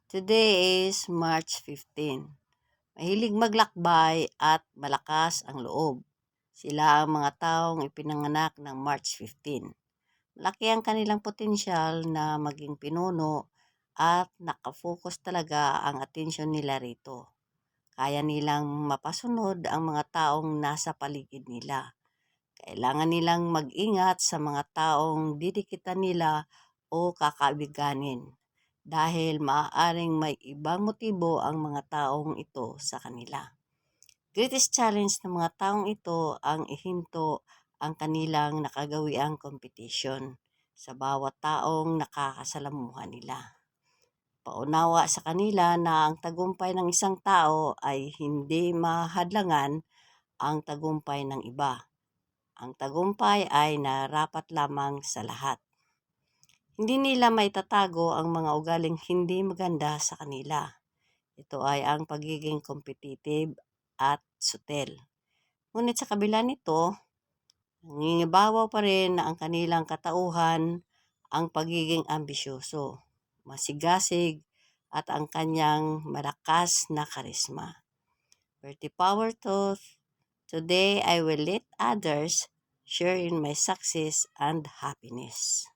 Today is March 15. Mahilig maglakbay at malakas ang loob. Sila ang mga taong ipinanganak ng March 15. Malaki ang kanilang potensyal na maging pinuno at nakafocus talaga ang atensyon nila rito. Kaya nilang mapasunod ang mga taong nasa paligid nila. Kailangan nilang mag-ingat sa mga taong didikitan nila o kakaibiganin dahil maaaring may ibang motibo ang mga taong ito sa kanila. Greatest challenge ng mga taong ito ang ihinto ang kanilang nakagawiang competition sa bawat taong nakakasalamuha nila. Paunawa sa kanila na ang tagumpay ng isang tao ay hindi mahadlangan ang tagumpay ng iba. Ang tagumpay ay narapat lamang sa lahat. Hindi nila maitatago ang mga ugaling hindi maganda sa kanila. Ito ay ang pagiging competitive at sutel. Ngunit sa kabila nito, nangingibabaw pa rin na ang kanilang katauhan ang pagiging ambisyoso, masigasig at ang kanyang malakas na karisma. Bertie Power Thought, today I will let others share in my success and happiness.